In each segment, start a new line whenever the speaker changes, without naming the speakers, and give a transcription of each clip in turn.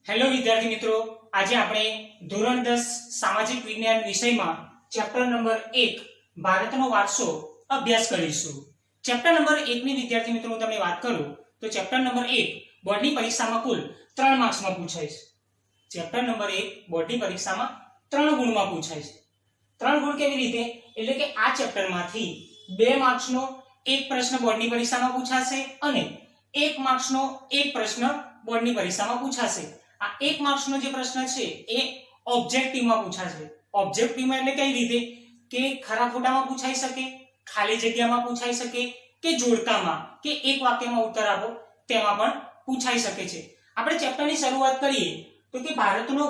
Hello વિદ્યાર્થી મિત્રો, આજે આપણે ધોરણ 10 સામાજિક વિજ્ઞાન વિષયમાં ચેપ્ટર નંબર 1 ભારતનો વારસો અભ્યાસ કરીશું. ચેપ્ટર નંબર 1 ની વિદ્યાર્થી મિત્રો હું તમને વાત કરું તો ચેપ્ટર નંબર 1 બોર્ડની પરીક્ષામાં કુલ 3 માર્ક્સમાં પૂછાય છે. ચેપ્ટર નંબર 1 બોર્ડની પરીક્ષામાં 3 ગુણમાં પૂછાય છે. 3 ગુણ કેવી રીતે? એટલે કે આ ચેપ્ટરમાંથી 2 માર્ક્સનો એક પ્રશ્ન બોર્ડની પરીક્ષામાં પૂછાશે અને 1 માર્ક્સનો એક પ્રશ્ન બોર્ડની પરીક્ષામાં પૂછાશે. આ 1 માર્ક્સનો જે પ્રશ્ન છે એ ઓબ્જેક્ટિવમાં પૂછાશે. ઓબ્જેક્ટિવમાં એટલે કઈ રીતે કે ખરા ખોટામાં પૂછાઈ શકે, ખાલી જગ્યામાં પૂછાઈ શકે કે જોડકામાં કે એક વાક્યમાં ઉત્તર આપો તેમાં પણ પૂછાઈ શકે છે. આપણે ચેપ્ટરની શરૂઆત કરીએ તો કે ભારતનો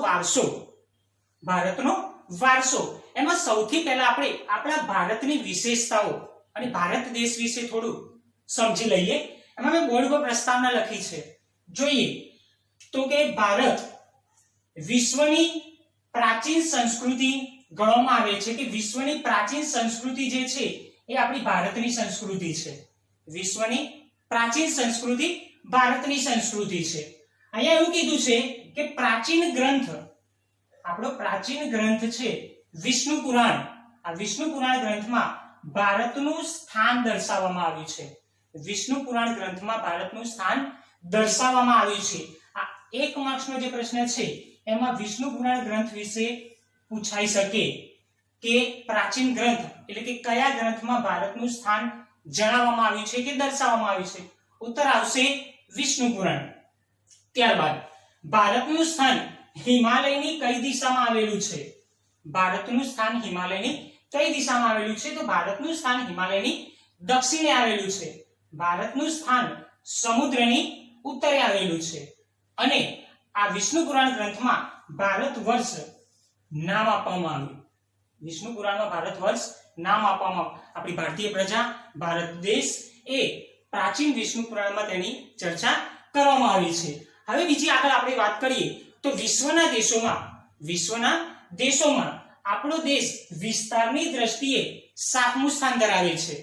વારસો એમાં સૌથી પહેલા આપણે આપણા ભારતની વિશેષતાઓ અને ભારત દેશ વિશે થોડું સમજી લઈએ. એમાં મેં બોર્ડ પર પ્રસ્તાવના લખી છે, જોઈએ તો કે ભારત વિશ્વની પ્રાચીન સંસ્કૃતિ ગણવામાં આવે છે કે વિશ્વની પ્રાચીન સંસ્કૃતિ જે છે એ આપણી ભારતની સંસ્કૃતિ છે. વિશ્વની પ્રાચીન સંસ્કૃતિ ભારતની સંસ્કૃતિ છે. અહીંયા એવું કીધું છે કે પ્રાચીન ગ્રંથ, આપણો પ્રાચીન ગ્રંથ છે વિષ્ણુ પુરાણ. આ વિષ્ણુ પુરાણ ગ્રંથમાં ભારતનું સ્થાન દર્શાવવામાં આવ્યું છે. વિષ્ણુ પુરાણ ગ્રંથમાં ભારતનું સ્થાન દર્શાવવામાં આવ્યું છે. આ 1 માર્ક્સનો જે પ્રશ્ન છે એમાં વિષ્ણુ પુરાણ ગ્રંથ વિશે પૂછાઈ શકે કે પ્રાચીન ગ્રંથ એટલે કે કયા ગ્રંથમાં ભારતનું સ્થાન જણાવવામાં આવ્યું છે કે દર્શાવવામાં આવ્યું છે. ઉત્તર આવશે વિષ્ણુ પુરાણ. ત્યારબાદ ભારતનું સ્થાન હિમાલયની કઈ દિશામાં આવેલું છે? ભારતનું સ્થાન હિમાલયની કઈ દિશામાં આવેલું છે? તો ભારતનું સ્થાન હિમાલયની દક્ષિણે આવેલું છે. ભારતનું સ્થાન સમુદ્રની ઉત્તરે આવેલું છે. અને આ વિષ્ણુ પુરાણ ગ્રંથમાં ભારત વર્ષ નામ આપવામાં આવ્યું. વિષ્ણુ પુરાણમાં ભારત વર્ષ નામ આપવામાં આપણી ભારતીય પ્રજા, ભારત દેશ એ પ્રાચીન વિષ્ણુ પુરાણમાં તેની ચર્ચા કરવામાં આવી છે. હવે બીજી આગળ આપણે વાત કરીએ તો વિશ્વના દેશોમાં આપણો દેશ વિસ્તારની દ્રષ્ટિએ 7મું સ્થાન ધરાવે છે.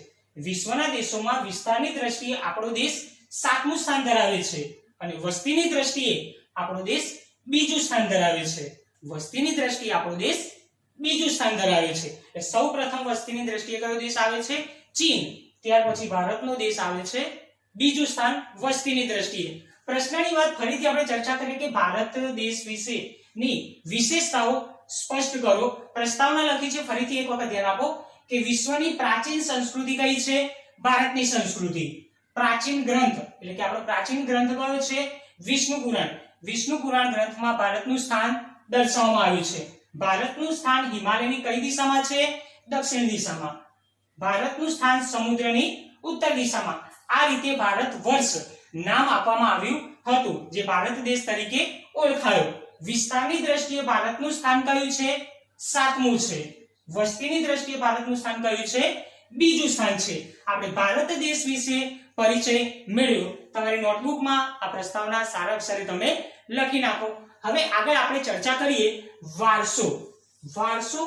વિશ્વના દેશોમાં વિસ્તારની દ્રષ્ટિએ આપણો દેશ 7મું સ્થાન ધરાવે છે અને વસ્તીની દ્રષ્ટિએ આપણો દેશ બીજું સ્થાન ધરાવે છે. વસ્તીની દ્રષ્ટિએ આપણો દેશ બીજું સ્થાન ધરાવે છે. સૌપ્રથમ વસ્તીની દ્રષ્ટિએ કયો દેશ આવે છે? ચીન. ત્યાર પછી ભારતનો દેશ આવે છે બીજું સ્થાન વસ્તીની દ્રષ્ટિએ. પ્રશ્નની વાત ફરીથી આપણે ચર્ચા કરીએ કે ભારત દેશ વિશેની વિશેષતાઓ સ્પષ્ટ કરો. પ્રસ્તાવના લખી છે, ફરીથી એક વખત ધ્યાન આપો કે વિશ્વની પ્રાચીન સંસ્કૃતિ કઈ છે? ભારતની સંસ્કૃતિ. પ્રાચીન ગ્રંથ એટલે કે આપણો પ્રાચીન ગ્રંથ કયો છે? વિષ્ણુ પુરાણ. વિષ્ણુ પુરાણ ગ્રંથમાં ભારતનું સ્થાન દર્શાવવામાં આવ્યું છે. ભારતનું સ્થાન હિમાલયની કઈ દિશામાં છે? દક્ષિણ દિશામાં. ભારતનું સ્થાન સમુદ્રની ઉત્તર દિશામાં. આ રીતે ભારત વર્ષ નામ આપવામાં આવ્યું હતું જે ભારત દેશ તરીકે ઓળખાયો. વિસ્તારની દ્રષ્ટિએ ભારતનું સ્થાન કયું છે? 7મું છે. વસ્તીની દ્રષ્ટિએ ભારતનું સ્થાન કયું છે? બીજું સ્થાન છે. આપણે ભારત દેશ વિશે પરિચય મેળવ્યો. તમારી નોટબુકમાં આ પ્રસ્તાવના સારા અક્ષરે તમે લખી નાખો. હવે આગળ આપણે ચર્ચા કરીએ વારસો. વારસો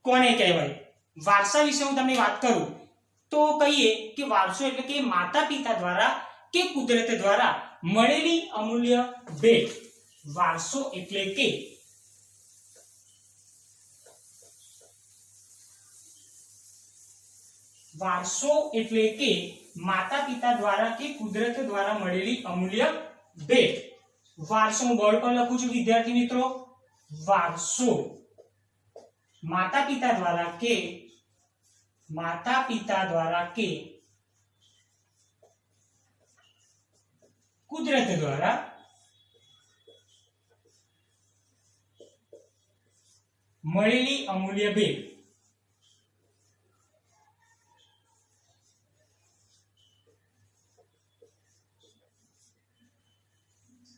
કોને કહેવાય? વારસા વિશે હું તમને વાત કરું તો કહીએ કે વારસો એટલે કે માતા પિતા દ્વારા કે કુદરત દ્વારા મળેલી અમૂલ્ય ભેટ. વારસો એટલે કે માતા પિતા દ્વારા કે કુદરત દ્વારા મળેલી અમૂલ્ય ભેટ. વારસો હું બોર્ડ પર લખું છું વિદ્યાર્થી મિત્રો. વારસો માતા પિતા દ્વારા કે કુદરત દ્વારા મળેલી અમૂલ્ય ભેટ.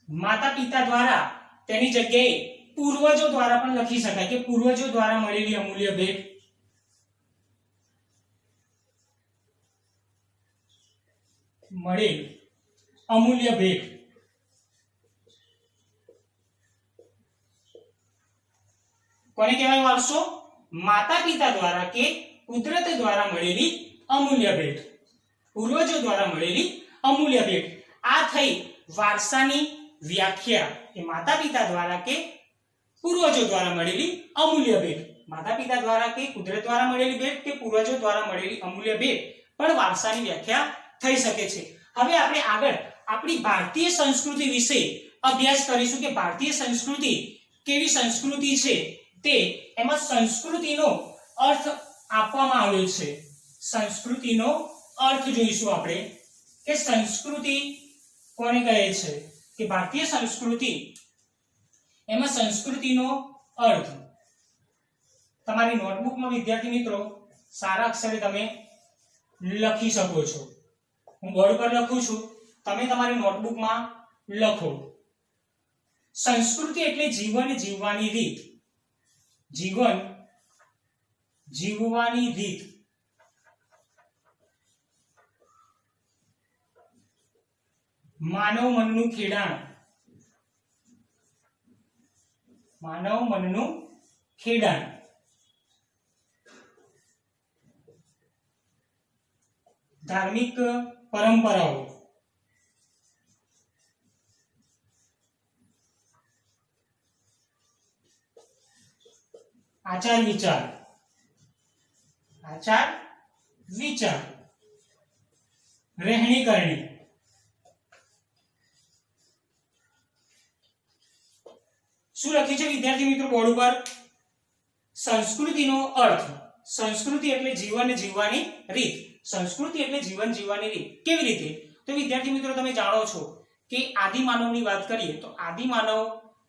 માતા પિતા દ્વારા તેની જગ્યાએ પૂર્વજો દ્વારા પણ લખી શકાય કે પૂર્વજો દ્વારા મળેલી અમૂલ્ય ભેટ. મળેલ અમૂલ્ય ભેટ. કોને કહેવાય વારસો? માતા પિતા દ્વારા કે કુદરત દ્વારા મળેલી અમૂલ્ય ભેટ. પૂર્વજો દ્વારા મળેલી અમૂલ્ય ભેટ. આ થઈ વારસાની વ્યાખ્યા એ માતા પિતા દ્વારા કે પૂર્વજો દ્વારા મળેલી અમૂલ્ય ભેટ, માતા પિતા દ્વારા કે કુદરત દ્વારા મળેલી ભેટ કે પૂર્વજો દ્વારા મળેલી અમૂલ્ય ભેટ પણ વારસાની વ્યાખ્યા થઈ શકે છે. હવે આપણે આગળ આપણી ભારતીય સંસ્કૃતિ વિશે અભ્યાસ કરીશું કે ભારતીય સંસ્કૃતિ કેવી સંસ્કૃતિ છે તે, એમાં સંસ્કૃતિનો અર્થ આપવામાં આવ્યો છે. સંસ્કૃતિનો અર્થ જોઈશું આપણે કે સંસ્કૃતિ કોને કહે છે, કે ભારતીય સંસ્કૃતિ, એમાં સંસ્કૃતિનો અર્થ તમારી નોટબુકમાં વિદ્યાર્થી મિત્રો સારા અક્ષરે તમે લખી શકો છો. હું બોર્ડ પર લખું છું, તમે તમારી નોટબુકમાં લખો. સંસ્કૃતિ એટલે જીવન જીવવાની રીત, જીવન જીવવાની રીત. માનવ મનનું ખેડાણ, માનવ મનનું ખેડાણ. ધાર્મિક પરંપરાઓ, આચાર વિચાર, આચાર વિચાર, રહેણી કરણી. શું લખ્યું છે વિદ્યાર્થી મિત્રો બોર્ડ ઉપર? સંસ્કૃતિનો અર્થ, સંસ્કૃતિ એટલે જીવન જીવવાની રીત, સંસ્કૃતિ એટલે જીવન જીવવાની રીત. કેવી રીતે? તો વિદ્યાર્થી મિત્રો તમે જાણો છો કે આદિ માનવની વાત કરીએ તો આદિ માનવ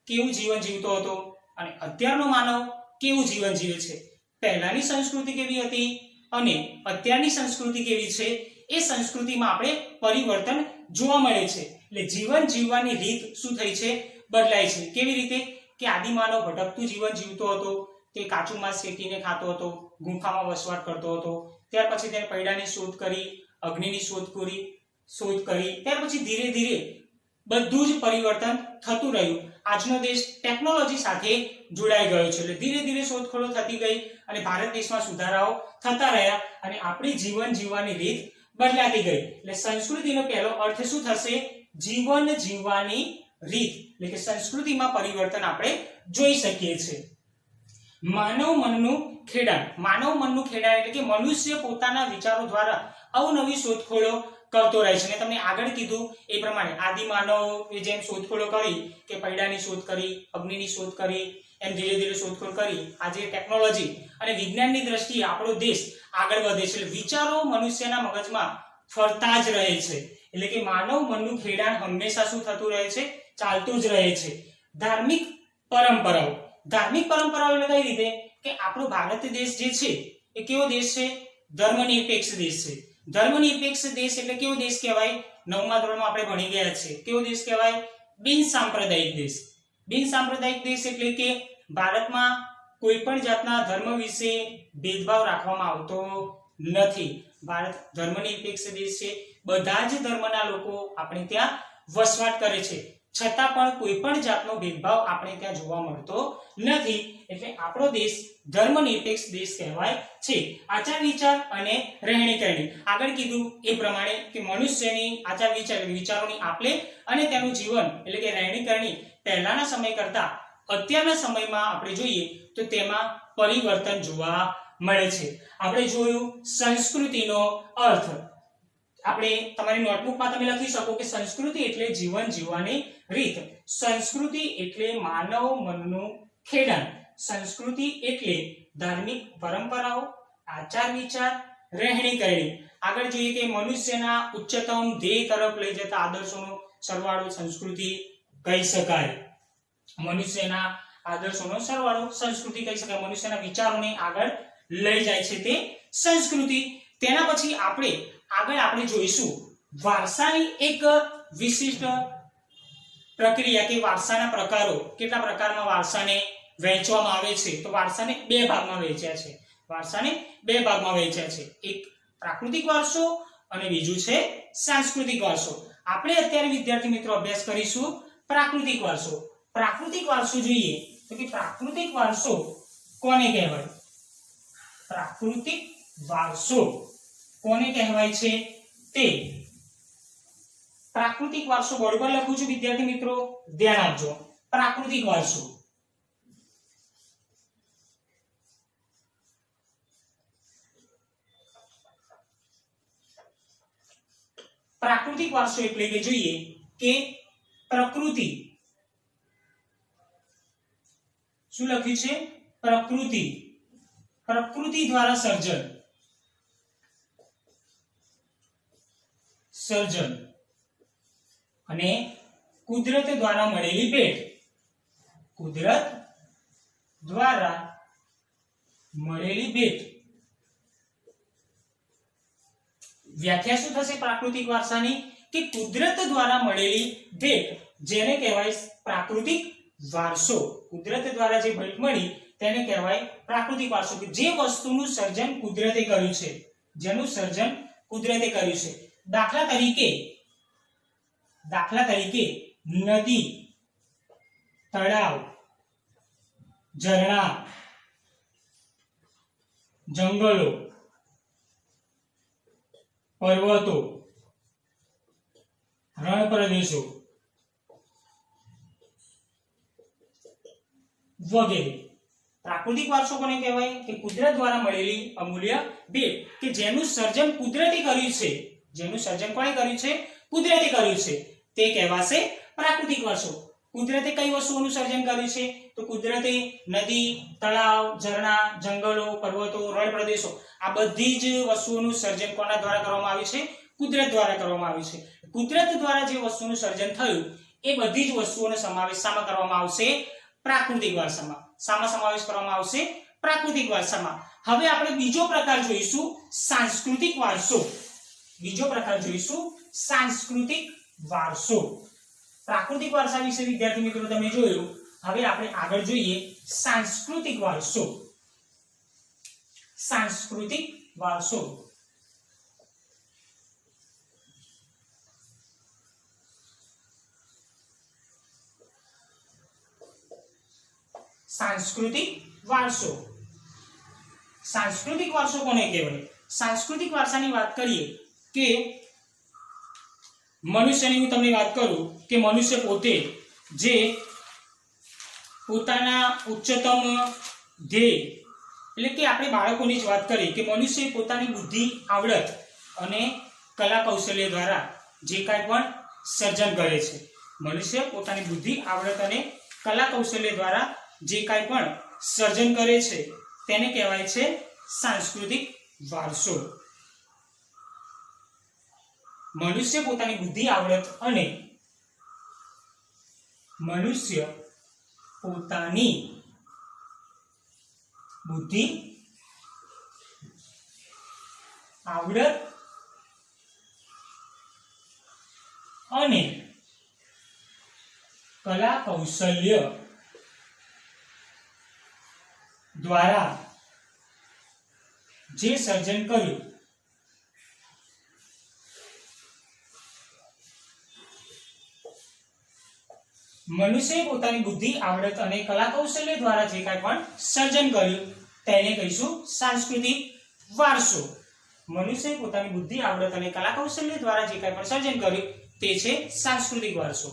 કેવું જીવન જીવતો હતો અને અત્યારનો માનવ કેવું જીવન જીવે છે. પહેલાની સંસ્કૃતિ કેવી હતી અને અત્યારની સંસ્કૃતિ કેવી છે, એ સંસ્કૃતિમાં આપણે પરિવર્તન જોવા મળે છે. એટલે જીવન જીવવાની રીત શું થઈ છે? બદલાય છે. કેવી રીતે? કે આદિ માનવ ભટકતું જીવન જીવતો હતો, તે કાચું માંસ શેકીને ખાતો હતો, ગુફામાં વસવાટ કરતો હતો. ત્યાર પછી તેને પૈડાની શોધ કરી, અગ્નિની શોધ કરી, ત્યાર પછી ધીરે ધીરે બધું જ પરિવર્તન થતું રહ્યું. આજનો દેશ ટેકનોલોજી સાથે જોડાઈ ગયો છે, એટલે ધીરે ધીરે શોધખોળો થતી ગઈ અને ભારત દેશમાં સુધારાઓ થતા રહ્યા અને આપણી જીવન જીવવાની રીત બદલાતી ગઈ. એટલે સંસ્કૃતિનો પહેલો અર્થ શું થશે? જીવન જીવવાની રીત. એટલે કે સંસ્કૃતિમાં પરિવર્તન આપણે જોઈ શકીએ છીએ. માનવ મનનું ખેડાણ, માનવ મનનું ખેડાણ એટલે કે મનુષ્ય પોતાના વિચારો દ્વારા અવનવી શોધખોળો કરતો રહે છે. અને તમને આગળ કીધું એ પ્રમાણે આદિ માનવે જેમ શોધખોળો કરી કે પૈડાની શોધ કરી, અગ્નિની શોધ કરી, એમ ધીરે ધીરે શોધખોળ કરી. આજે ટેકનોલોજી અને વિજ્ઞાનની દ્રષ્ટિએ આપણો દેશ આગળ વધે છે. વિચારો મનુષ્યના મગજમાં ફરતા જ રહે છે. એટલે કે માનવ મનનું ખેડાણ હંમેશા શું થતું રહે છે? ચાલતું જ રહે છે. ધાર્મિક પરંપરાઓ, ધાર્મિક પરંપરાઓ એટલે કઈ રીતે? કે આપણો ભારત દેશ જે છે એ કેવો દેશ છે? ધર્મનિરપેક્ષ દેશ છે. ધર્મનિરપેક્ષ દેશ એટલે કેવો દેશ કહેવાય? 9મા ધોરણમાં આપણે ભણી ગયા છે. કેવો દેશ કહેવાય? બિન સાંપ્રદાયિક દેશ. બિન સાંપ્રદાયિક દેશ એટલે કે ભારતમાં કોઈ પણ જાતના ધર્મ વિશે ભેદભાવ રાખવામાં આવતો નથી. ભારત ધર્મનિરપેક્ષ દેશ છે. બધા જ ધર્મના લોકો આપણે ત્યાં વસવાટ કરે છે, છતાં પણ કોઈ પણ જાતનો ભેદભાવ આપણે ત્યાં જોવા મળતો નથી. એટલે આપણો દેશ ધર્મનિરપેક્ષ દેશ કહેવાય છે. આચાર વિચાર અને રહેણી કરણી, આગળ કીધું એ પ્રમાણે કે મનુષ્યની આચાર વિચાર વિચારોની આપલે અને તેનું જીવન એટલે કે રહેણી કરણી પહેલાના સમય કરતા અત્યારના સમયમાં આપણે જોઈએ તો તેમાં પરિવર્તન જોવા મળે છે. આપણે જોયું સંસ્કૃતિનો અર્થ. આપણે તમારી નોટબુકમાં તમે લખી શકો કે સંસ્કૃતિ એટલે જીવન જીવવાની રીત, સંસ્કૃતિ એટલે માનવ મનનું ખેડાણ, સંસ્કૃતિ એટલે ધાર્મિક પરંપરાઓ, આચાર વિચાર, રહેણી કરણી. આગળ જોઈએ કે મનુષ્યના ઉચ્ચતમ ધ્યેય તરફ લઈ જતા આદર્શોનો સરવાળો સંસ્કૃતિ કહી શકાય. મનુષ્યના આદર્શોનો સરવાળો સંસ્કૃતિ કહી શકાય. મનુષ્યના વિચારોને આગળ લઈ જાય છે તે સંસ્કૃતિ. તેના પછી આપણે જોઈશું વારસાની એક વિશિષ્ટ પ્રક્રિયા કે વારસાના પ્રકારો. કેટલા પ્રકારમાં વારસાને વહેંચવામાં આવે છે? તો વારસાને બે ભાગમાં વહેંચ્યા છે. વારસાને બે ભાગમાં વહેંચ્યા છે. એક પ્રાકૃતિક વારસો અને બીજું છે સાંસ્કૃતિક વારસો. આપણે અત્યારે વિદ્યાર્થી મિત્રો અભ્યાસ કરીશું પ્રાકૃતિક વારસો. પ્રાકૃતિક વારસો જોઈએ તો કે પ્રાકૃતિક વારસો કોને કહેવાય? પ્રાકૃતિક વારસો કોને કહેવાય છે? તે પ્રાકૃતિક વારસો બોર્ડ પર લખું છું વિદ્યાર્થી મિત્રો, ધ્યાન આપજો. પ્રાકૃતિક વારસો, પ્રાકૃતિક વારસો એટલે કે જોઈએ કે પ્રકૃતિ, શું લખ્યું છે? પ્રકૃતિ, પ્રકૃતિ દ્વારા સર્જન, સર્જન અને કુદરત દ્વારા મળેલી ભેટ, કુદરત દ્વારા મળેલી ભેટ. વ્યાખ્યા શું થશે પ્રાકૃતિક વારસાની? કે કુદરત દ્વારા મળેલી ભેટ, જેને કહેવાય પ્રાકૃતિક વારસો. કુદરત દ્વારા જે ભેટ મળી તેને કહેવાય પ્રાકૃતિક વારસો. કે જે વસ્તુનું સર્જન કુદરતે કર્યું છે, જેનું સર્જન કુદરતે કર્યું છે. દાખલા તરીકે નદી, તળાવ, ઝરણા, જંગલો, પર્વતો, રણ પ્રદેશો વગેરે. પ્રાકૃતિક વારસો કોને કહેવાય? કે કુદરત દ્વારા મળેલી અમૂલ્ય ભેટ, કે જેનું સર્જન કુદરતે કર્યું છે, જેનું સર્જન કોણે કર્યું છે? કુદરતે કર્યું છે, તે કહેવાશે પ્રાકૃતિક વારસો. કુદરતે કઈ વસ્તુઓનું સર્જન કર્યું છે? તો કુદરતે નદી, તળાવ, ઝરણા, જંગલો, પર્વતો, રણ પ્રદેશો આ બધી જ વસ્તુઓનું સર્જન કોના દ્વારા કરવામાં આવ્યું છે? કુદરત દ્વારા કરવામાં આવ્યું છે. કુદરત દ્વારા જે વસ્તુનું સર્જન થયું એ બધી જ વસ્તુઓનો સમાવેશ શામાં કરવામાં આવશે? પ્રાકૃતિક વારસામાં. શામાં સમાવેશ કરવામાં આવશે? પ્રાકૃતિક વારસામાં. હવે આપણે બીજો પ્રકાર જોઈશું, સાંસ્કૃતિક વારસો. બીજો પ્રકાર જોઈશું, સાંસ્કૃતિક વારસો. પ્રાકૃતિક વારસા વિશે વિદ્યાર્થી મિત્રો તમે જોયું. હવે આપણે આગળ જોઈએ સાંસ્કૃતિક વારસો. સાંસ્કૃતિક વારસો, સાંસ્કૃતિક વારસો. સાંસ્કૃતિક વારસો કોને કહેવાય? સાંસ્કૃતિક વારસાની વાત કરીએ કે મનુષ્યની હું તમને વાત કરું કે મનુષ્ય પોતે જે પોતાના ઉચ્ચતમ ધ્યેય, એટલે કે આપણે બાળકોની જ વાત કરીએ કે મનુષ્ય પોતાની બુદ્ધિ, આવડત અને કલા કૌશલ્ય દ્વારા જે કાંઈ પણ સર્જન કરે છે, મનુષ્ય પોતાની બુદ્ધિ, આવડત અને કલા કૌશલ્ય દ્વારા જે કાંઈ પણ સર્જન કરે છે તેને કહેવાય છે સાંસ્કૃતિક વારસો. મનુષ્ય પોતાની બુદ્ધિ, આવડત અને મનુષ્ય પોતાની બુદ્ધિ, આવડત અને કલા કૌશલ્ય દ્વારા જે સર્જન કર્યું મનુષ્યએ પોતાની બુદ્ધિ, આવડત અને કલા કૌશલ્ય દ્વારા જે કાંઈ પણ સર્જન કર્યું તેને કહીશું સાંસ્કૃતિક વારસો. મનુષ્યએ પોતાની બુદ્ધિ, આવડત અને કલા કૌશલ્ય દ્વારા જે કાંઈ પણ સર્જન કર્યું તે છે સાંસ્કૃતિક વારસો.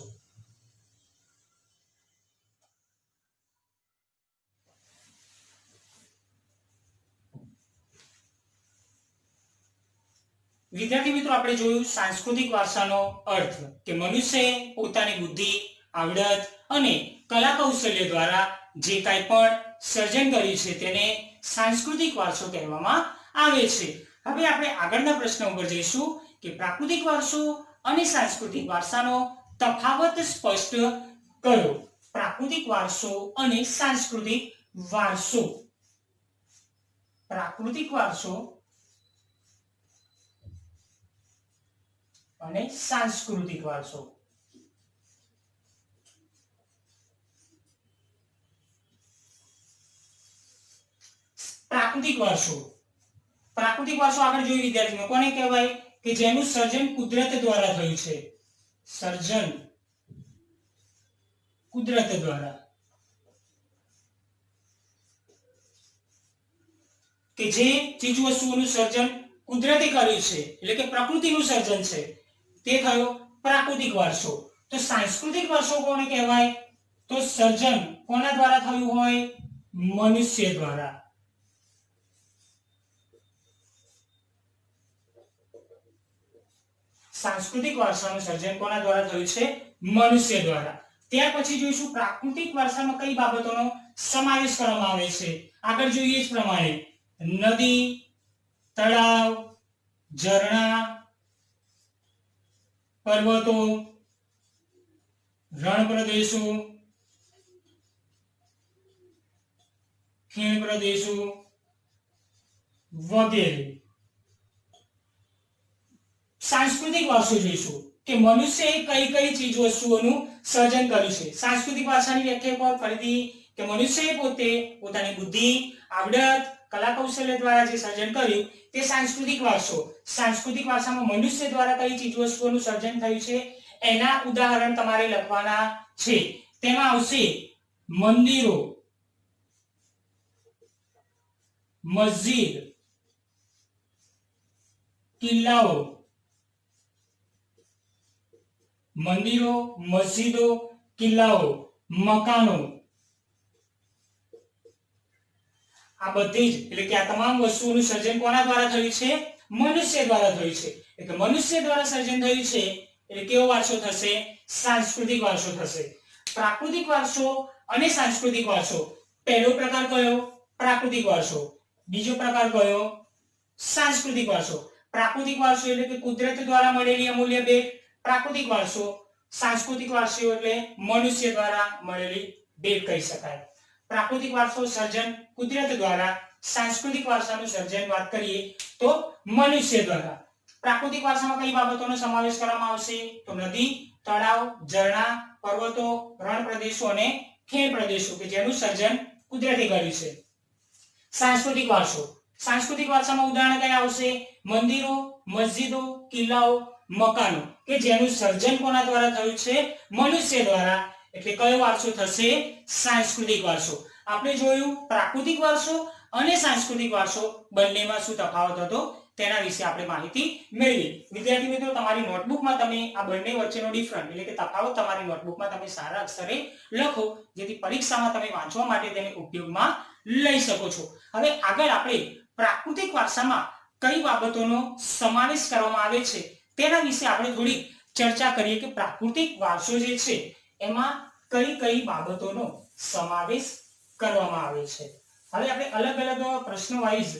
વિદ્યાર્થી મિત્રો આપણે જોયું સાંસ્કૃતિક વારસાનો અર્થ કે મનુષ્યએ પોતાની બુદ્ધિ, આવડત અને કલા કૌશલ્ય દ્વારા જે કાંઈ પણ સર્જન કર્યું છે તેને સાંસ્કૃતિક વારસો કહેવામાં આવે છે. હવે આપણે આગળના પ્રશ્ન ઉપર જઈશું કે પ્રાકૃતિક વારસો અને સાંસ્કૃતિક વારસાનો તફાવત સ્પષ્ટ કરો. પ્રાકૃતિક વારસો અને સાંસ્કૃતિક વારસો. પ્રાકૃતિક વારસો અને સાંસ્કૃતિક વારસો. પ્રાકૃતિક વારસો. પ્રાકૃતિક વારસો આગળ જોઈએ વિદ્યાર્થીઓ કોને કહેવાય? કે જેનું સર્જન કુદરત દ્વારા થયું છે. સર્જન કુદરત દ્વારા, કે જે ચીજ વસ્તુઓનું સર્જન કુદરતે કર્યું છે એટલે કે પ્રકૃતિનું સર્જન છે તે થયો પ્રાકૃતિક વારસો. તો સાંસ્કૃતિક વારસો કોને કહેવાય? તો સર્જન કોના દ્વારા થયું હોય? મનુષ્ય દ્વારા. સાંસ્કૃતિક વારસાનું સર્જન કોના દ્વારા થયું છે? મનુષ્ય દ્વારા. ત્યાર પછી જોઈશું પ્રાકૃતિક વારસામાં કઈ બાબતોનો સમાવેશ કરવામાં આવે છે. આગળ જોઈએ જ પ્રમાણે નદી, તળાવ, ઝરણા, પર્વતો, રણ પ્રદેશો, ખીણ પ્રદેશો વગેરે. સાંસ્કૃતિક વારસો જોઈશું કે મનુષ્યએ કઈ કઈ ચીજ વસ્તુઓનું સર્જન કર્યું છે. સાંસ્કૃતિક વારસાની વ્યાખ્યા પર ફરીથી કે મનુષ્યએ પોતે પોતાની બુદ્ધિ, આવડત, કલા કૌશલ્ય દ્વારા જે સર્જન કર્યું તે સાંસ્કૃતિક વારસો. સાંસ્કૃતિક વારસામાં મનુષ્ય દ્વારા કઈ ચીજ વસ્તુઓનું સર્જન થયું છે એના ઉદાહરણ તમારે લખવાના છે. તેમાં આવશે મંદિરો, મસ્જિદ, કિલ્લાઓ, મંદિરો, મસ્જિદો, કિલ્લાઓ, મકાનો. આ બધી જ એટલે કે આ તમામ વસ્તુઓનું સર્જન કોના દ્વારા થયું છે? મનુષ્ય દ્વારા થયું છે. એટલે મનુષ્ય દ્વારા સર્જન થયું છે એટલે કેવો વારસો થશે? સાંસ્કૃતિક વારસો થશે. પ્રાકૃતિક વારસો અને સાંસ્કૃતિક વારસો. પહેલો પ્રકાર કયો? પ્રાકૃતિક વારસો. બીજો પ્રકાર કયો? સાંસ્કૃતિક વારસો. પ્રાકૃતિક વારસો એટલે કે કુદરત દ્વારા મળેલી અમૂલ્ય ભેટ પ્રાકૃતિક વારસો. સાંસ્કૃતિક વારસો એટલે મનુષ્ય દ્વારા મળેલી ભેટ કહી શકાય. પ્રાકૃતિક વારસો સર્જન કુદરત દ્વારા, સાંસ્કૃતિક વારસાનું સર્જન વાત કરીએ તો મનુષ્ય દ્વારા. પ્રાકૃતિક વારસામાં કઈ બાબતોનો સમાવેશ કરવામાં આવશે? તો નદી, તળાવ, ઝરણા, પર્વતો, રણ પ્રદેશો અને ખીણ પ્રદેશો કે જેનું સર્જન કુદરતે કર્યું છે. સાંસ્કૃતિક વારસો. સાંસ્કૃતિક વારસામાં ઉદાહરણ કયા આવશે? મંદિરો, મસ્જિદો, કિલ્લાઓ, મકાનો કે જેનું સર્જન કોના દ્વારા થયું છે? મનુષ્ય દ્વારા. એટલે કયો વારસો થશે? સાંસ્કૃતિક વારસો. આપણે જોયું પ્રાકૃતિક વારસો અને સાંસ્કૃતિક વારસો બંનેમાં શું તફાવત હતો તેના વિશે આપણે માહિતી મેળવી. વિદ્યાર્થી મિત્રો, તમારી નોટબુકમાં તમે આ બંને વચ્ચેનો ડિફરન્સ એટલે કે તફાવત તમારી નોટબુકમાં તમે સારા અક્ષરે લખો જેથી પરીક્ષામાં તમે વાંચવા માટે તેને ઉપયોગમાં લઈ શકો છો. હવે આગળ આપણે પ્રાકૃતિક વારસામાં કઈ બાબતોનો સમાવેશ કરવામાં આવે છે તેના વિશે આપણે થોડી ચર્ચા કરીએ કે પ્રાકૃતિક વારસો જે છે એમાં કઈ કઈ બાબતોનો સમાવેશ કરવામાં આવે છે. હવે આપણે અલગ અલગ પ્રશ્નો વાઇઝ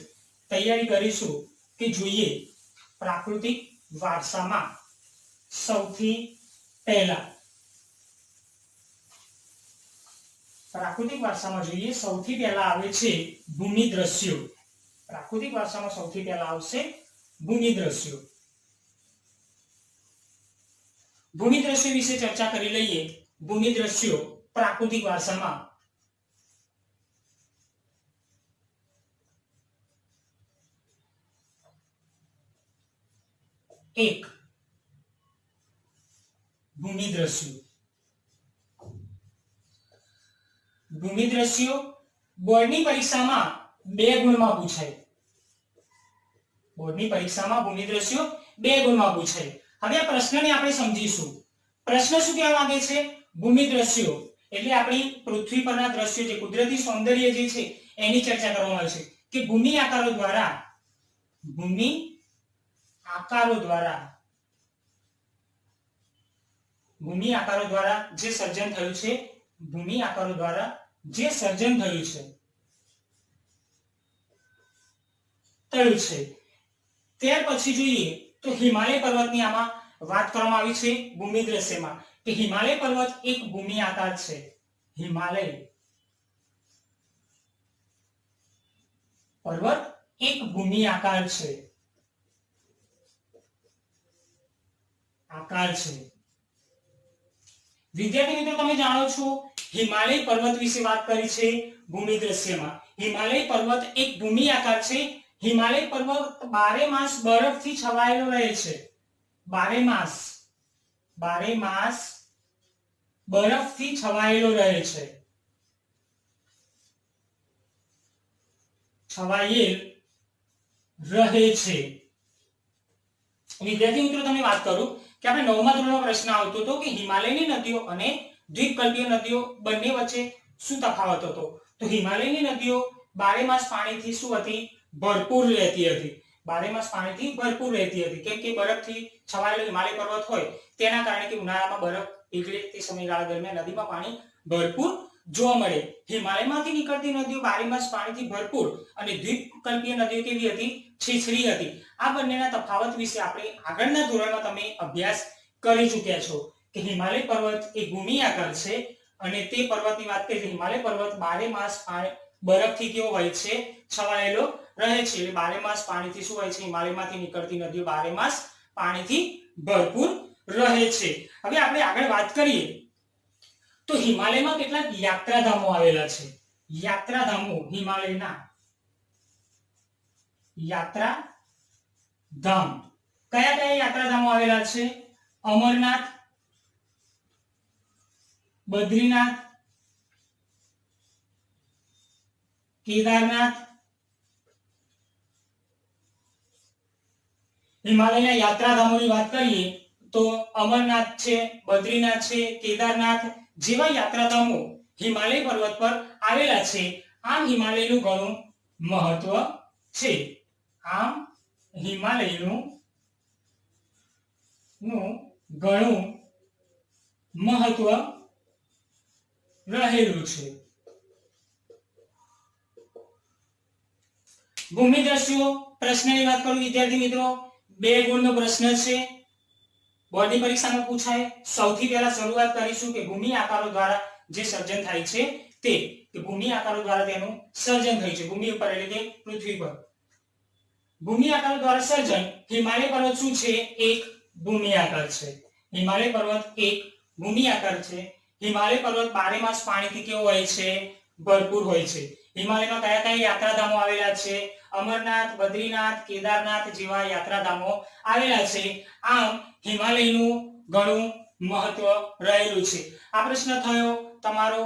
તૈયારી કરીશું કે જોઈએ પ્રાકૃતિક વારસામાં સૌથી પહેલા પ્રાકૃતિક વારસામાં જોઈએ સૌથી પહેલા આવે છે ભૂમિ દ્રશ્યો. પ્રાકૃતિક વારસામાં સૌથી પહેલા આવશે ભૂમિ દ્રશ્યો. ભૂમિ દ્રશ્યો વિશે ચર્ચા કરી લઈએ. ભૂમિ દ્રશ્યો પ્રાકૃતિક વારસામાં એક ભૂમિ દ્રશ્યો. ભૂમિ દ્રશ્યો બોર્ડની પરીક્ષામાં 2 ગુણમાં પૂછાય. બોર્ડની પરીક્ષામાં ભૂમિ દ્રશ્યો 2 ગુણમાં પૂછાય. હવે આ પ્રશ્નને આપણે સમજીશું. પ્રશ્ન શું કહેવા માંગે છે? ભૂમિ દ્રશ્યો એટલે આપણી પૃથ્વી પરના દ્રશ્યો જે કુદરતી સૌંદર્ય જે છે એની ચર્ચા કરવામાં આવે છે કે ભૂમિ આકારો દ્વારા જે સર્જન થયું છે, ભૂમિ આકારો દ્વારા જે સર્જન થયું છે. ત્યાર પછી જોઈએ તો હિમાલય પર્વતની આમાં વાત કરવામાં આવી છે ભૂમિ દ્રશ્યમાં કે હિમાલય પર્વત એક ભૂમિ આકાર છે. હિમાલય પર્વત એક ભૂમિ આકાર છે. વિદ્યાર્થી મિત્રો, તમે જાણો છો હિમાલય પર્વત વિશે વાત કરી છે ભૂમિ દ્રશ્યમાં. હિમાલય પર્વત એક ભૂમિ આકાર છે. હિમાલય પર્વત 12 માસ બરફથી છવાયેલો રહે છે. 12 માસ બરફથી છવાયેલો રહે છે. વિદ્યાર્થી મિત્રો, તમને વાત કરું કે આપણે 9મા ધોરણનો પ્રશ્ન આવતો હતો કે હિમાલયની નદીઓ અને દ્વીપકલ્પીય નદીઓ બંને વચ્ચે શું તફાવત હતો? તો હિમાલયની નદીઓ બારેમાસ પાણીથી શું હતી? ભરપૂર રહેતી હતી. બારેમાસ પાણીથી ભરપૂર રહેતી હતી. કેમ કે બરફથી છવાયેલો હિમાલય પર્વત હોય તેના કારણે કે ઉનાળામાં બરફ પીગળે તે સમયગાળા દરમિયાન નદીમાં પાણી ભરપૂર જોવા મળે. હિમાલયમાંથી નીકળતી નદીઓ બારેમાસ પાણીથી ભરપૂર અને દ્વીપકલ્પીય નદીઓ કેવી હતી? છીછરી હતી. આ બંનેના તફાવત વિશે આપણે આગળના ધોરણમાં તમે અભ્યાસ કરી ચૂક્યા છો કે હિમાલય પર્વત એ ભૂમિયાકાર છે અને તે પર્વતની વાત કરીએ હિમાલય પર્વત બારેમાસ બરફથી કેવો હોય છે? છવાયેલો રહે છે. એટલે બારેમાસ પાણીથી શું હોય છે? હિમાલયમાંથી નીકળતી નદીઓ બારેમાસ પાણીથી ભરપૂર રહે છે. હવે આપણે આગળ વાત કરીએ તો હિમાલયમાં કેટલાક યાત્રાધામો આવેલા છે. યાત્રાધામો હિમાલયના યાત્રાધામ કયા કયા યાત્રાધામો આવેલા છે? અમરનાથ, બદ્રીનાથ, કેદારનાથ. હિમાલયના યાત્રાધામોની વાત કરીએ તો અમરનાથ છે, બદ્રીનાથ છે, કેદારનાથ જેવા યાત્રાધામો હિમાલય પર્વત પર આવેલા છે. આમ હિમાલયનું ઘણું મહત્વ છે. આમ હિમાલયનું ઘણું મહત્વ રહેલું છે. ભૂમિ દ્રશ્યો પ્રશ્નની વાત કરું વિદ્યાર્થી મિત્રો, 2 ગુણનો પ્રશ્ન છે. બોર્ડની પરીક્ષામાં પૂછાય. સૌથી પહેલા શરૂઆત કરીશું કે ભૂમિ આકારો દ્વારા જે સર્જન થાય છે તે કે ભૂમિ આકારો દ્વારા તેનું સર્જન થયું છે ભૂમિ ઉપર એટલે કે પૃથ્વી પર. ભૂમિ આકારો દ્વારા સર્જન. હિમાલય પર્વત શું છે? એક ભૂમિ આકાર છે. હિમાલય પર્વત એક ભૂમિ આકાર છે. હિમાલય પર્વત બારેમાસ પાણીથી કેવો હોય છે? ભરપૂર હોય છે. હિમાલયમાં કયા કયા યાત્રાધામો આવેલા છે? અમરનાથ, બદ્રીનાથ, કેદારનાથ જેવા યાત્રાધામો આવેલા છે. આમ હિમાલયનું ઘણું મહત્વ રહેલું છે. આ પ્રશ્ન થયો તમારો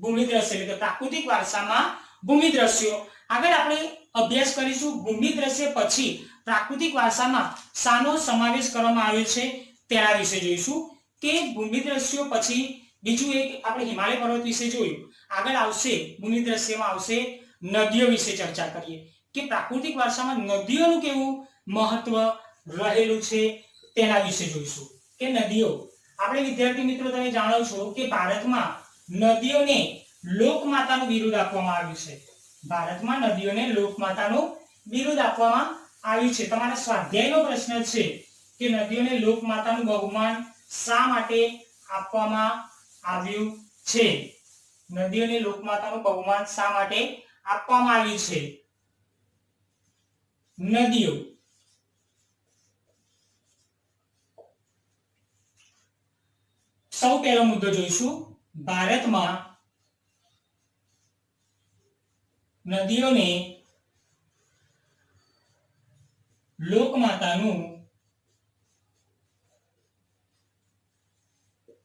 ભૂમિ દ્રશ્ય એટલે કે પ્રાકૃતિક વારસામાં ભૂમિ દ્રશ્યો. આગળ આપણે અભ્યાસ કરીશું ભૂમિ દ્રશ્ય પછી પ્રાકૃતિક વારસામાં શાનો સમાવેશ કરવામાં આવ્યો છે તેના વિશે જોઈશું. કે ભૂમિ દ્રશ્યો પછી બીજું એક આપણે હિમાલય પર્વત વિશે જોયું. આગળ આવશે ભૂમિ દ્રશ્યમાં આવશે નદીઓ વિશે ચર્ચા કરીએ કે પ્રાકૃતિક વારસામાં નદીઓનું કેવું મહત્વ રહેલું છે તેના વિશે જોઈશું. કે નદીઓ આપણે વિદ્યાર્થી મિત્રો તમે જાણો છો કે ભારતમાં નદીઓને લોકમાતાનું બિરુદ આપવામાં આવ્યું છે. ભારતમાં નદીઓને લોકમાતાનું બિરુદ આપવામાં આવ્યું છે. તમારા સ્વાધ્યાયનો પ્રશ્ન છે કે નદીઓને લોકમાતાનું બહુમાન શા માટે આપવામાં આવ્યું છે? નદીઓને લોકમાતાનું બહુમાન શા માટે આપવામાં આવ્યું છે? નદીઓ સૌ પહેલો મુદ્દો જોઈશું. ભારતમાં નદીઓને લોકમાતાનું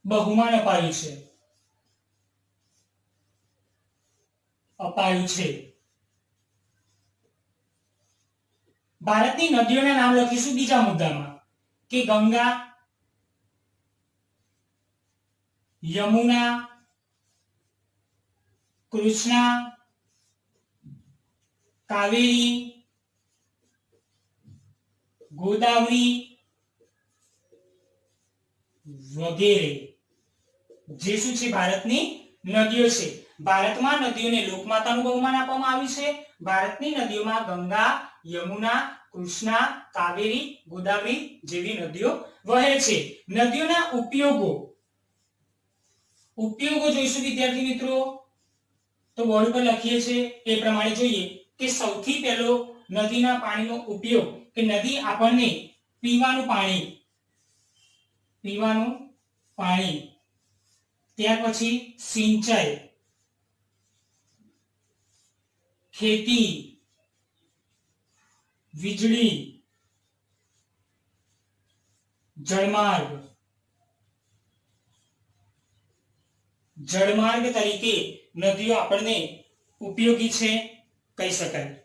બહુમાન અપાયું છે. ભારતની નદીઓના નામ લખીશું બીજા મુદ્દામાં કે ગંગા, યમુના, કૃષ્ણા, કાવેરી, ગોદાવરી વગેરે જે શું છે ભારતની નદીઓ છે. ભારતમાં નદીઓને લોકમાતાનું બહુમાન આપવામાં આવ્યું છે. ભારતની નદીઓમાં ગંગા, યમુના, કૃષ્ણા, કાવેરી, ગોદાવરી જેવી નદીઓ વહે છે. નદીઓના ઉપયોગો જોઈશું વિદ્યાર્થી મિત્રો. તો બોર્ડ પર લખીએ છીએ એ પ્રમાણે જોઈએ કે સૌથી પહેલો નદીના પાણીનો ઉપયોગ કે નદી આપણને પીવાનું પાણી, ત્યાર પછી સિંચાઈ, ખેતી, વીજળી, જળમાર્ગ તરીકે નદીઓ આપણને ઉપયોગી છે કહી શકાય.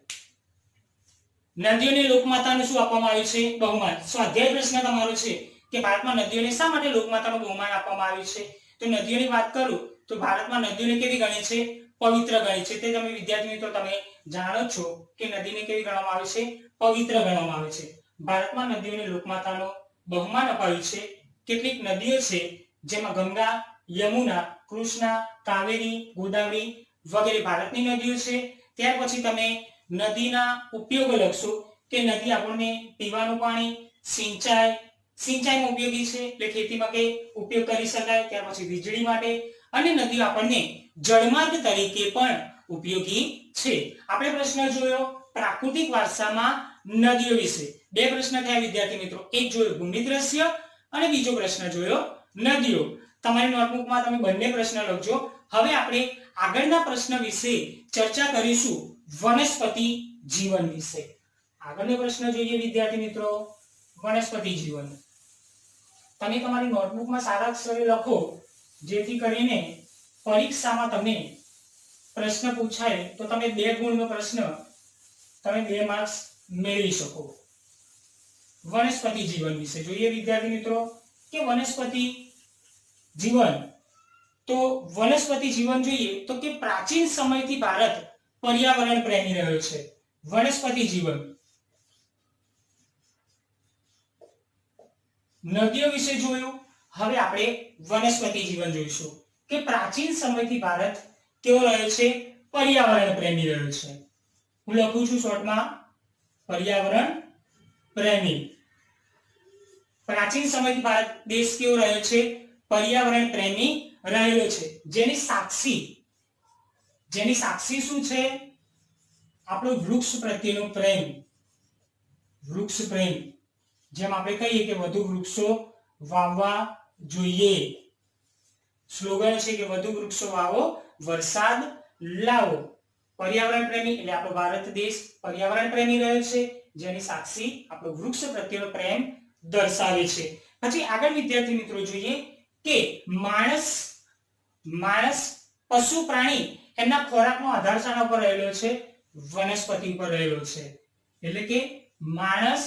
નદીઓને લોકમાતાનું શું આપવામાં આવ્યું છે? બહુમાન. સ્વાધ્યાય પ્રશ્ન તમારો છે કે ભારતમાં નદીઓને શા માટે લોકમાતાનું બહુમાન આપવામાં આવ્યું છે? તો નદીઓની વાત કરું તો ભારતમાં નદીઓને કેવી ગણી છે? પવિત્ર ગણી છે. તે તમે વિદ્યાર્થી મિત્રો તમે જાણો છો કે નદીને કેવી ગણવામાં આવે છે? પવિત્ર ગણવામાં આવે છે. ભારતમાં નદીઓને લોકમાતાનું બહુમાન અપાયું છે. કેટલીક નદીઓ છે જેમાં ગંગા, યમુના, કૃષ્ણા, કાવેરી, ગોદાવરી વગેરે ભારતની નદીઓ છે. ત્યાર પછી તમે નદીના ઉપયોગો લખશો કે નદી આપણને પીવાનું પાણી, સિંચાઈમાં ઉપયોગી છે એટલે ખેતીમાં કે ઉપયોગ કરી શકાય. ત્યાર પછી વીજળી માટે અને નદીઓ આપણને જળમાર્ગ તરીકે પણ ઉપયોગી છે. આપણે પ્રશ્ન જોયો પ્રાકૃતિક વારસામાં નદીઓ વિશે. બે પ્રશ્ન થયા વિદ્યાર્થી મિત્રો. એક જોયો ભૂમિ દ્રશ્ય અને બીજો પ્રશ્ન જોયો નદીઓ. તમારી નોટબુકમાં તમે બંને પ્રશ્ન લખજો. હવે આપણે આગળના પ્રશ્ન વિશે ચર્ચા કરીશું વનસ્પતિ જીવન વિશે. આગળનો પ્રશ્ન જોઈએ વિદ્યાર્થી મિત્રો વનસ્પતિ જીવન. તમે તમારી નોટબુકમાં સારા અક્ષરે લખો જેથી કરીને પરીક્ષામાં તમને પ્રશ્ન પૂછાય તો તમે 2 ગુણનો પ્રશ્ન તમે 2 માર્ક્સ મેળવી શકો. વનસ્પતિ જીવન વિશે જોઈએ વિદ્યાર્થી મિત્રો કે વનસ્પતિ જીવન. તો વનસ્પતિ જીવન જોઈએ તો કે પ્રાચીન સમયથી ભારત પર્યાવરણ પ્રેમી રહ્યો છે. વનસ્પતિ જીવન. નદીઓ વિશે જોયું. હવે આપણે વનસ્પતિ જીવન જોઈશું કે પ્રાચીન સમયથી ભારત કેવો રહ્યો છે? પર્યાવરણ પ્રેમી રહ્યો છે. હું લખું છું શોર્ટમાં પર્યાવરણ પ્રેમી. પ્રાચીન સમયથી ભારત દેશ કેવો રહ્યો છે? પર્યાવરણ પ્રેમી રહેલો છે. જેની સાક્ષી શું છે? આપણો વૃક્ષ પ્રત્યેનો પ્રેમ. વૃક્ષ પ્રેમ. જેમ આપણે કહીએ કે વધુ વૃક્ષો વાવવા જોઈએ. સ્લોગન છે કે વધુ વૃક્ષો વાવો વરસાદ લાવો. પર્યાવરણ પ્રેમી એટલે આપણો ભારત દેશ પર્યાવરણ પ્રેમી રહ્યો છે જેની સાક્ષી આપણો વૃક્ષ પ્રત્યેનો પ્રેમ દર્શાવે છે. પછી આગળ વિદ્યાર્થી મિત્રો જોઈએ કે માણસ, પશુ, પ્રાણી એમના ખોરાકનો આધાર શાના ઉપર રહેલો છે? વનસ્પતિ ઉપર રહેલો છે. એટલે કે માણસ,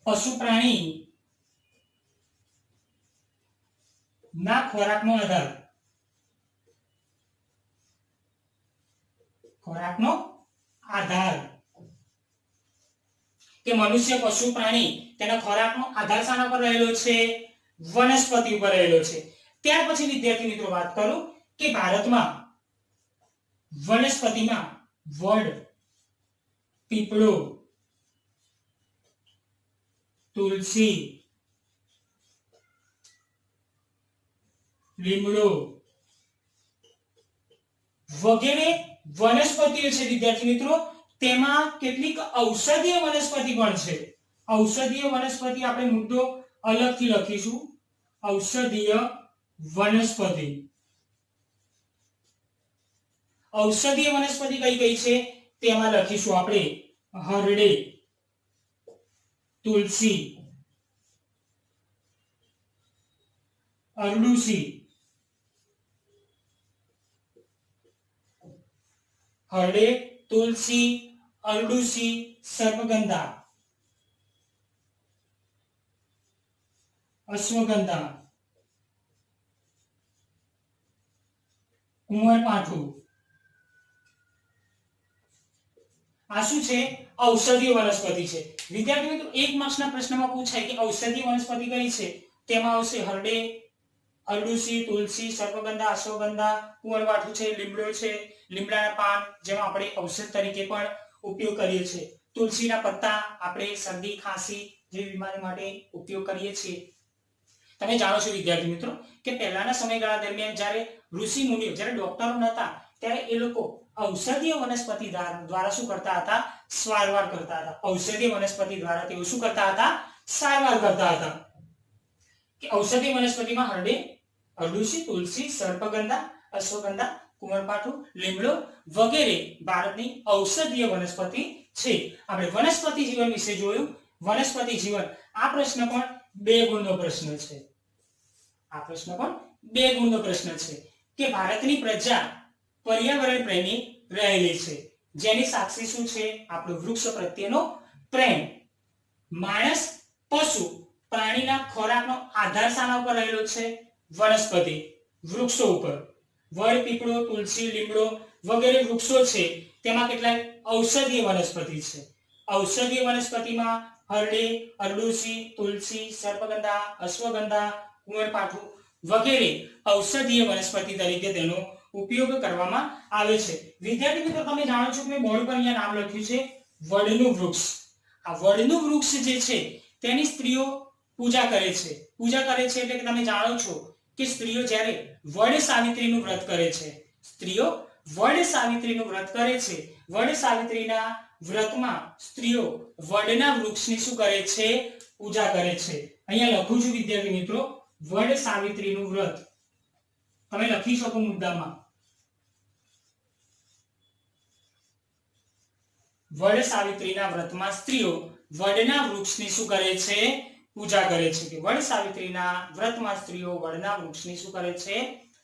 પશુ, પ્રાણી ના ખોરાકનો આધાર કે મનુષ્ય, પશુ, પ્રાણી તેના ખોરાકનો આધાર શાના પર રહેલો છે? વનસ્પતિ ઉપર રહેલો છે. ત્યાર પછી વિદ્યાર્થી મિત્રો વાત કરું કે ભારતમાં વનસ્પતિમાં વડ, પીપળો, તુલસી, લીમડો વગેરે વનસ્પતિઓ છે વિદ્યાર્થી મિત્રો. તેમાં કેટલીક ઔષધીય વનસ્પતિ પણ છે. ઔષધીય વનસ્પતિ આપણે મુદ્દો અલગથી લખીશું. ઔષધીય વનસ્પતિ. ઔષધીય વનસ્પતિ કઈ કઈ છે તેમાં લખીશું આપણે હરડે, તુલસી, અરડુસી, હરડે, તુલસી, અરડુસી, સર્પગંધા, અશ્વગંધા, કુંવરપાઠું. આ શું છે? ઔષધીય વનસ્પતિ છે. વિદ્યાર્થી મિત્રો 1 માર્ક્સના પ્રશ્નમાં પૂછાય કે ઔષધીય વનસ્પતિ કઈ છે? તેમાં આવશે હરડે, અરડુસી, તુલસી, સર્પગંધા, અશ્વગંધા, કુંવરપાઠું છે, લીમડો છે. લીમડાના પાન જેમાં આપણે ઔષધ તરીકે પણ ઉપયોગ કરીએ છીએ. તુલસીના પત્તા આપણે શરદી, ખાંસી જેવી બીમારી માટે ઉપયોગ કરીએ છીએ. તમે જાણો છો વિદ્યાર્થી મિત્રો કે પહેલાના સમયગાળા દરમિયાન જ્યારે ઋષિ મુનિઓ, જ્યારે ડોક્ટરો નહોતા ત્યારે એ લોકો ઔષધીય વનસ્પતિ દ્વારા શું કરતા હતા? સારવાર કરતા હતા. ઔષધીય વનસ્પતિ દ્વારા તેઓ શું કરતા હતા? સારવાર કરતા હતા. કે ઔષધીય વનસ્પતિમાં હરડે, અરડુસી, તુલસી, સર્પગંધા, અશ્વગંધા, કુંવરપાઠું, લીમડો વગેરે ભારતની ઔષધીય વનસ્પતિ છે. આપણે વનસ્પતિ જીવન વિશે જોયું. વનસ્પતિ જીવન આ પ્રશ્ન પણ 2 ગુણનો પ્રશ્ન છે. આ પ્રશ્ન પણ 2 ગુણનો પ્રશ્ન છે કે ભારતની પ્રજા પર્યાવરણ પ્રેમી રહેલી છે. જેની સાક્ષી શું છે? આપણો વૃક્ષ પ્રત્યેનો પ્રેમ. માણસ, પશુ, પ્રાણીના ખોરાકનો આધાર શાના ઉપર રહેલો છે? વનસ્પતિ, વૃક્ષો ઉપર. વડ, પીપળો, તુલસી, લીમડો વગેરે વૃક્ષો છે તેમાં કેટલાક ઔષધીય વનસ્પતિ છે. ઔષધીય વનસ્પતિમાં હરડે, અરડુસી, તુલસી, સર્પગંધા, અશ્વગંધા, કુંવરપાઠું વગેરે ઔષધીય વનસ્પતિ તરીકે તેનો ઉપયોગ કરવામાં આવે છે. વિદ્યાર્થી મિત્રો, તમે જાણો છો કે મેં બોર્ડ પર અહીંયા નામ લખ્યું છે વડનું વૃક્ષ. આ વડનું વૃક્ષ જે છે તેની સ્ત્રીઓ પૂજા કરે છે. પૂજા કરે છે એટલે કે તમે જાણો છો કે સ્ત્રીઓ જ્યારે વડ સાવિત્રીનું વ્રત કરે છે, સ્ત્રીઓ વડ સાવિત્રીનું વ્રત કરે છે, વડ સાવિત્રીના વ્રતમાં સ્ત્રીઓ વડના વૃક્ષની શું કરે છે? પૂજા કરે છે. અહીંયા લખું છું વિદ્યાર્થી મિત્રો, વડ સાવિત્રીનું વ્રત. તમે લખી શકો મુદ્દામાં. વડ સાવિત્રીના વ્રતમાં સ્ત્રીઓ વડના વૃક્ષની શું કરે છે? પૂજા કરે છે. કે વડ સાવિત્રીના વ્રતમાં સ્ત્રીઓ વડના વૃક્ષની શું કરે છે?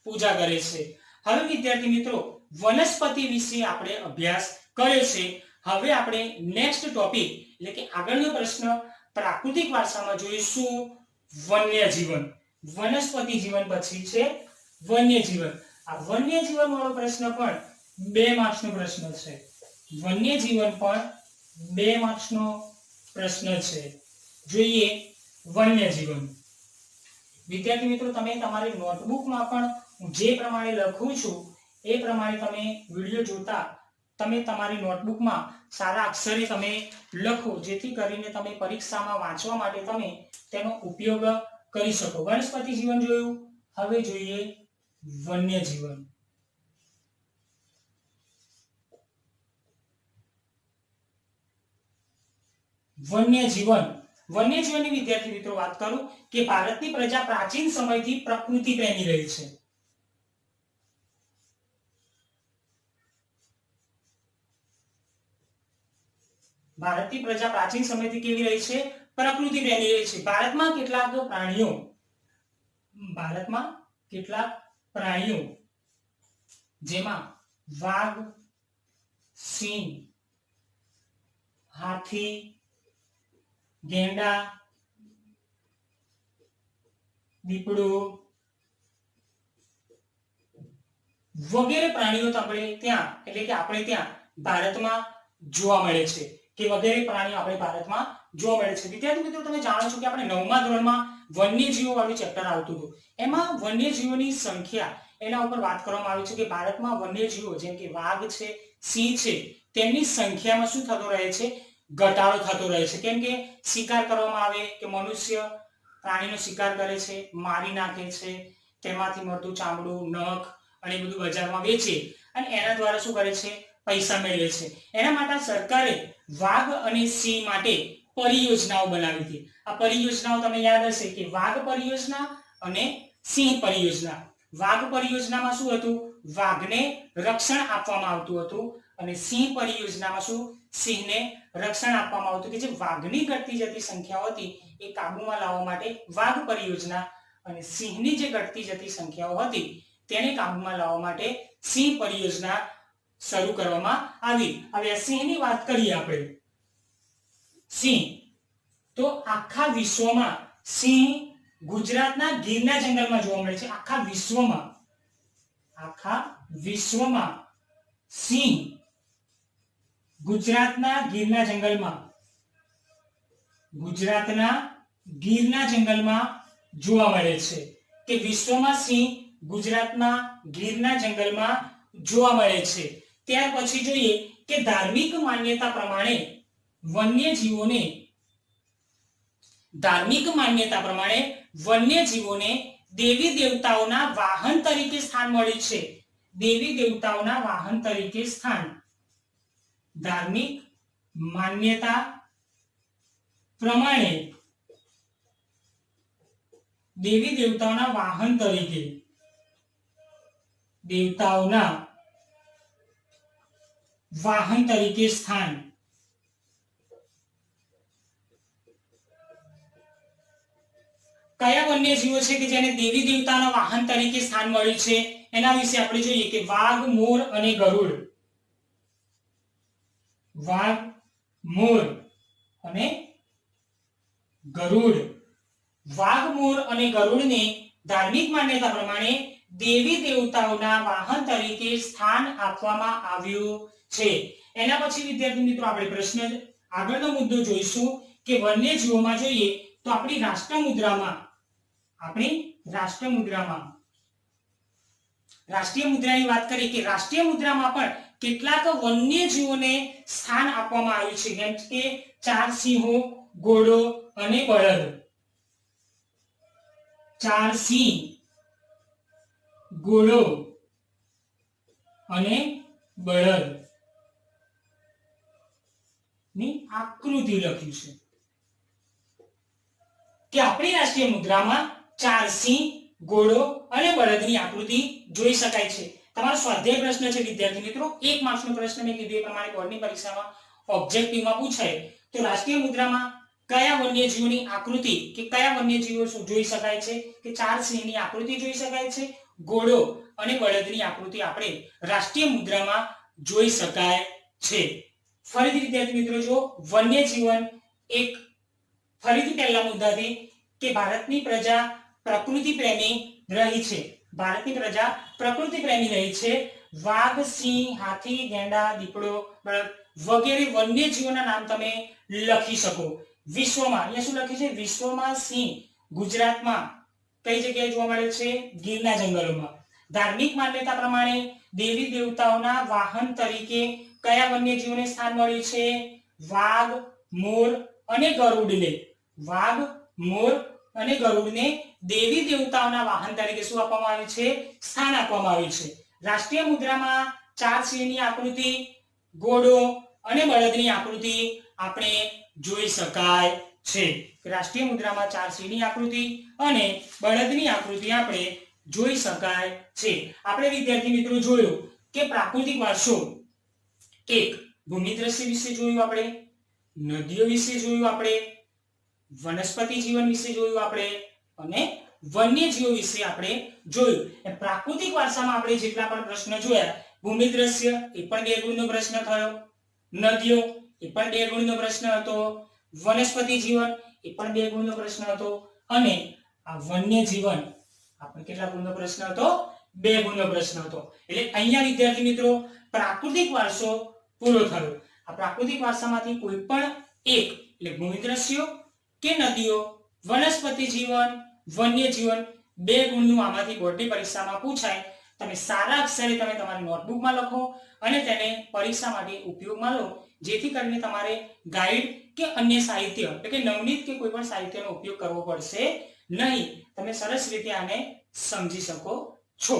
પૂજા કરે છે. હવે વિદ્યાર્થી મિત્રો, વનસ્પતિ વિશે આપણે અભ્યાસ કર્યો છે. હવે આપણે નેક્સ્ટ ટોપિક એટલે કે આગળનો પ્રશ્ન પ્રાકૃતિક વારસામાં જોઈશું વન્ય જીવન. વનસ્પતિ જીવન પછી છે વન્ય જીવન. આ વન્ય જીવન વાળો પ્રશ્ન પણ 2 માર્ક્સનો પ્રશ્ન છે. વન્ય જીવન પણ 2 માર્ક્સનો પ્રશ્ન છે. જોઈએ વન્ય જીવન. વિદ્યાર્થી મિત્રો, તમે તમારી નોટબુકમાં પણ હું જે પ્રમાણે લખું છું એ પ્રમાણે તમે વિડિયો જોતા તમે તમારી નોટબુકમાં સારા અક્ષરે તમે લખો, જેથી કરીને તમે પરીક્ષામાં વાંચવા માટે તમે તેનો ઉપયોગ કરી શકો. વનસ્પતિ જીવન જોયું. હવે જોઈએ વન્ય જીવન. વન્ય જીવન. વન્ય જીવનની વિદ્યાર્થી મિત્રો વાત કરું કે ભારતની પ્રજા પ્રાચીન સમયથી પ્રકૃતિ પ્રેમી રહી છે. ભારતની પ્રજા પ્રાચીન સમયથી કેવી રહી છે? પ્રકૃતિ પ્રેમી રહી છે. ભારતમાં કેટલાક પ્રાણીઓ જેમાં વાઘ, સિંહ, હાથી, ગેંડા, દીપડો વગેરે પ્રાણીઓ આપણે ત્યાં ભારતમાં જોવા મળે છે. કે વગેરે પ્રાણીઓ આપણે ભારતમાં જોવા મળે છે. વિદ્યાર્થી મિત્રો, તમે જાણો છો કે આપણે 9મા ધોરણમાં વન્યજીવો વાળું ચેપ્ટર આવતું હતું. એમાં વન્યજીવોની સંખ્યા એના ઉપર વાત કરવામાં આવી છે કે ભારતમાં વન્યજીવો જેમ કે વાઘ છે, સિંહ છે, તેમની સંખ્યામાં શું થતો રહે છે? ઘટાડો થતો રહે છે. કેમ કે શિકાર કરવામાં આવે કે મનુષ્ય પ્રાણીનો શિકાર કરે છે, મારી નાખે છે, તેમાંથી મળતું ચામડું, નખ અને બધું બજારમાં વેચે અને એના દ્વારા શું કરે છે? પૈસા મેળવે છે. એના માટે સરકારે વાઘ અને સિંહ માટે પરિયોજનાઓ બનાવી હતી. આ પરિયોજનાઓ તમને યાદ હશે કે વાઘ પરિયોજના અને સિંહ પરિયોજના. વાઘ પરિયોજનામાં શું હતું? વાઘને રક્ષણ આપવામાં આવતું હતું અને સિંહ પરિયોજનામાં શું? સિંહને રક્ષણ આપવામાં આવતું કે જે વાઘની ઘટતી જતી સંખ્યાઓ હતી એ કાબૂમાં લાવવા માટે વાઘ પરિયોજના અને સિંહની જે ઘટતી જતી સંખ્યાઓ હતી તેને કાબૂમાં લાવવા માટે સિંહ પરિયોજના શરૂ કરવામાં આવી. હવે આ સિંહની વાત કરીએ આપણે. સિંહ તો આખા વિશ્વમાં સિંહ ગુજરાતના ગીરના જંગલમાં જોવા મળે છે. આખા વિશ્વમાં સિંહ ગુજરાતના ગીરના જંગલમાં જોવા મળે છે. કે વિશ્વમાં સિંહ ગુજરાતના ગીરના જંગલમાં જોવા મળે છે. ત્યાર પછી જોઈએ કે ધાર્મિક માન્યતા પ્રમાણે વન્યજીવોને દેવી દેવતાઓના વાહન તરીકે સ્થાન મળ્યું છે. દેવી દેવતાઓના વાહન તરીકે સ્થાન. ધાર્મિક માન્યતા પ્રમાણે દેવી દેવતાઓના વાહન તરીકે સ્થાન. કયા વન્યજીવો છે કે જેને દેવી દેવતાના વાહન તરીકે સ્થાન મળ્યું છે? એના વિશે આપણે જોઈએ કે વાઘ, મોર અને ગરુડ. વાઘ, મોર અને ગરુડ. વાઘ, મોર અને ગરુડને ધાર્મિક માન્યતા પ્રમાણે દેવી દેવતાઓના વાહન તરીકે સ્થાન આપવામાં આવ્યું છે. એના પછી વિદ્યાર્થી મિત્રો આપણે પ્રશ્ન આગળનો મુદ્દો જોઈશું કે વન્યજીવોમાં જોઈએ તો આપણી રાષ્ટ્રીય મુદ્રાની વાત કરીએ કે રાષ્ટ્રીય મુદ્રામાં પણ કેટલાક વન્યજીવોને સ્થાન આપવામાં આવ્યું છે, જેમ કે 4 સિંહો, ઘોડો અને બળદ. 4 સિંહ, ઘોડો અને બળદ ની આકૃતિ લખી છે કે આપણી રાષ્ટ્રીય મુદ્રામાં 4 સિંહ, ઘોડો અને બળદની આકૃતિ જોઈ શકાય છે. તમારો સ્વાધ્યાય પ્રશ્ન છે વિદ્યાર્થી મિત્રો, 1 માર્ક્સનો પ્રશ્ન મેં કીધું એ પ્રમાણે બોર્ડની પરીક્ષામાં ઓબ્જેક્ટિવમાં પૂછાય તો રાષ્ટ્રીય મુદ્રામાં કયા વન્યજીવોની આકૃતિ કે કયા વન્યજીવો જોઈ શકાય છે કે 4 સિંહની આકૃતિ જોઈ શકાય છે, ઘોડો અને બળદની આકૃતિ આપણે રાષ્ટ્રીય મુદ્રામાં જોઈ શકાય છે. ફરીથી વિદ્યાર્થી મિત્રો જો વન્યજીવન એક ફરીથી પહેલા મુદ્દાથી કે ભારતની પ્રજા પ્રકૃતિ પ્રેમી રહી છે. ભારતની પ્રજા પ્રકૃતિ પ્રેમી રહી છે. વાઘ, સિંહ, હાથી, ગેંડા, દીપડો, બળદ વગેરે વન્યજીવોના નામ તમે લખી શકો. વિશ્વમાં અહીંયા શું લખ્યું છે? વિશ્વમાં સિંહ ગુજરાતમાં કઈ જગ્યાએ જોવા મળે છે? ગીરના જંગલોમાં. ધાર્મિક માન્યતા પ્રમાણે દેવી દેવતાઓના વાહન તરીકે કયા વન્યજીવોને સ્થાન મળ્યું છે? વાઘ, મોર અને ગરુડને. વાઘ, મોર અને ગરુડને દેવી દેવતાઓના વાહન તરીકે શું આપવામાં આવ્યું છે? સ્થાન આપવામાં આવ્યું છે. રાષ્ટ્રીય મુદ્રામાં 4 સિંહની આકૃતિ, ઘોડો અને બળદની આકૃતિ આપણે જોઈ શકાય છે. રાષ્ટ્રીય મુદ્રામાં 4 સિંહની આકૃતિ અને બળદની આકૃતિ આપણે જોઈ શકાય છે. આપણે વિદ્યાર્થી મિત્રો જોયું કે પ્રાકૃતિક વારસો, એક ભૂમિ દ્રશ્ય વિશે જોયું આપણે, નદીઓ વિશે જોયું આપણે, વનસ્પતિ જીવન વિશે જોયું આપણે અને વન્યજીવો વિશે આપણે જોયું. એ પ્રાકૃતિક વારસામાં આપણે જેટલા પણ પ્રશ્ન જોયા, ભૂમિ દ્રશ્ય એ પણ 2 ગુણનો પ્રશ્ન થયો, નદીઓ એ પણ 2 ગુણનો પ્રશ્ન હતો, વનસ્પતિ જીવન એ પણ 2 ગુણનો પ્રશ્ન હતો અને આ વન્યજીવન આપણે કેટલા ગુણનો પ્રશ્ન હતો? 2 ગુણનો પ્રશ્ન હતો. એટલે અહીંયા વિદ્યાર્થી મિત્રો પ્રાકૃતિક વારસો પૂરો થયો. આ પ્રાકૃતિક વારસામાંથી કોઈ પણ એક એટલે ભૂમિ દ્રશ્યો કે નદીઓ, વનસ્પતિ જીવન, વન્ય જીવન 2 ગુણનું આમાંથી બોર્ડની પરીક્ષામાં પૂછાય. તમે સારા અક્ષરે તમે તમારી નોટબુકમાં લખો અને તેને પરીક્ષા માટે ઉપયોગમાં લો, જેથી કરીને તમારે ગાઈડ કે અન્ય સાહિત્ય એટલે કે નવનીત કે કોઈ પણ સાહિત્યનો ઉપયોગ કરવો પડશે નહીં. તમે સરસ રીતે આને સમજી શકો છો.